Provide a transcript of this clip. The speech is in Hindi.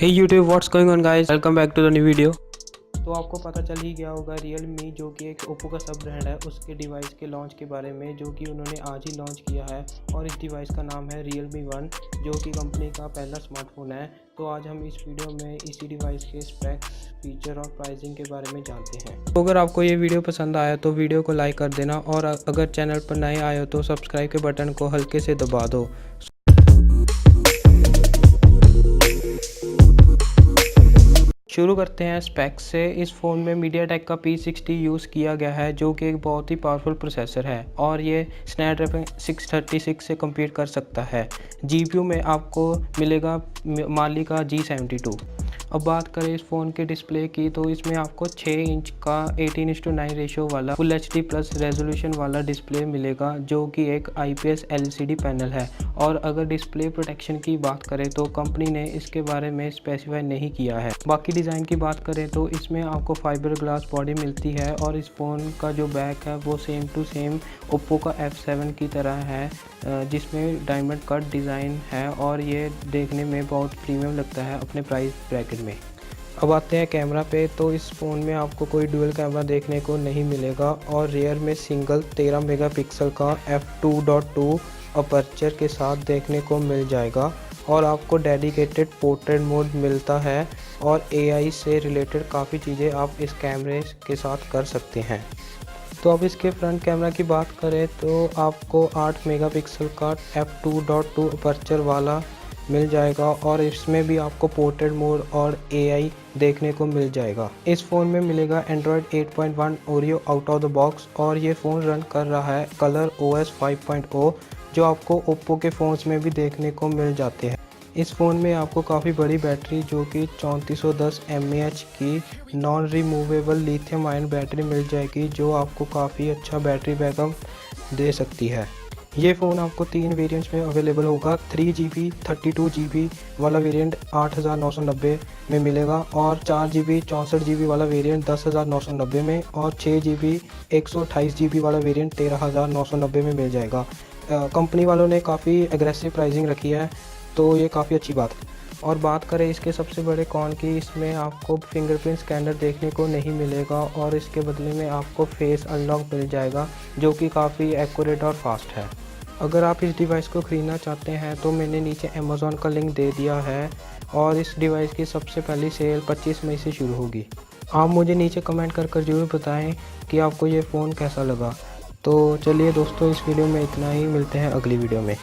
Hey YouTube, what's going on guys? Welcome back to the new video। तो आपको पता चल ही गया होगा RealMe जो कि एक ओप्पो का सब ब्रांड है उसके डिवाइस के लॉन्च के बारे में, जो कि उन्होंने आज ही लॉन्च किया है। और इस डिवाइस का नाम है RealMe 1 जो कि कंपनी का पहला स्मार्टफोन है। तो आज हम इस वीडियो में इसी डिवाइस के स्पेक्स, फीचर और प्राइसिंग के बारे में जानते हैं। तो अगर आपको ये वीडियो पसंद आया तो वीडियो को लाइक कर देना, और अगर चैनल पर नए आए हो तो सब्सक्राइब के बटन को हल्के से दबा दो। शुरू करते हैं स्पेक्स से। इस फ़ोन में मीडियाटेक का P60 यूज़ किया गया है जो कि एक बहुत ही पावरफुल प्रोसेसर है और ये स्नैपड्रैगन 636 से कम्पीट कर सकता है। जीपीयू में आपको मिलेगा माली का G72। अब बात करें इस फ़ोन के डिस्प्ले की, तो इसमें आपको 6 इंच का 18:9 रेशो वाला फुल HD प्लस रेजोल्यूशन वाला डिस्प्ले मिलेगा जो कि एक IPS LCD पैनल है। और अगर डिस्प्ले प्रोटेक्शन की बात करें तो कंपनी ने इसके बारे में स्पेसिफाई नहीं किया है। बाकी डिज़ाइन की बात करें तो इसमें आपको फाइबर ग्लास बॉडी मिलती है और इस फ़ोन का जो बैक है वो सेम टू सेम ओप्पो का F7 की तरह है, जिसमें डायमंड कट डिज़ाइन है और ये देखने में बहुत प्रीमियम लगता है अपने प्राइस ब्रैकेट में। अब आते हैं कैमरा पे, तो इस फ़ोन में आपको कोई डुअल कैमरा देखने को नहीं मिलेगा और रियर में सिंगल 13 मेगापिक्सल का f2.2 अपर्चर के साथ देखने को मिल जाएगा। और आपको डेडिकेटेड पोर्ट्रेट मोड मिलता है और AI से रिलेटेड काफ़ी चीज़ें आप इस कैमरे के साथ कर सकते हैं। तो अब इसके फ्रंट कैमरा की बात करें तो आपको 8 मेगापिक्सल का f2.2 अपर्चर वाला मिल जाएगा और इसमें भी आपको पोर्ट्रेट मोड और AI देखने को मिल जाएगा। इस फ़ोन में मिलेगा Android 8.1 Oreo out of the box और ये फ़ोन रन कर रहा है कलर OS 5.0 जो आपको ओप्पो के फ़ोन्स में भी देखने को मिल जाते हैं। इस फ़ोन में आपको काफ़ी बड़ी बैटरी जो कि 3410 mAh की non removable lithium ion battery मिल जाएगी जो आपको काफ़ी अच्छा बैटरी बैकअप दे सकती है। ये फ़ोन आपको 3 वेरिएंट्स में अवेलेबल होगा। 3GB 32GB वाला वेरिएंट 8990 में मिलेगा और 4GB 64GB वाला वेरिएंट 10990 में और 6GB 128GB वाला वेरिएंट 13990 में मिल जाएगा। कंपनी वालों ने काफ़ी एग्रेसिव प्राइसिंग रखी है तो ये काफ़ी अच्छी बात है। और बात करें इसके सबसे बड़े कॉन की, इसमें आपको फिंगरप्रिंट स्कैनर देखने को नहीं मिलेगा और इसके बदले में आपको फेस अनलॉक मिल जाएगा जो कि काफ़ी एक्यूरेट और फास्ट है। अगर आप इस डिवाइस को ख़रीदना चाहते हैं तो मैंने नीचे अमेज़ॉन का लिंक दे दिया है और इस डिवाइस की सबसे पहली सेल 25 मई से शुरू होगी। आप मुझे नीचे कमेंट कर ज़रूर बताएं कि आपको ये फ़ोन कैसा लगा। तो चलिए दोस्तों, इस वीडियो में इतना ही, मिलते हैं अगली वीडियो में।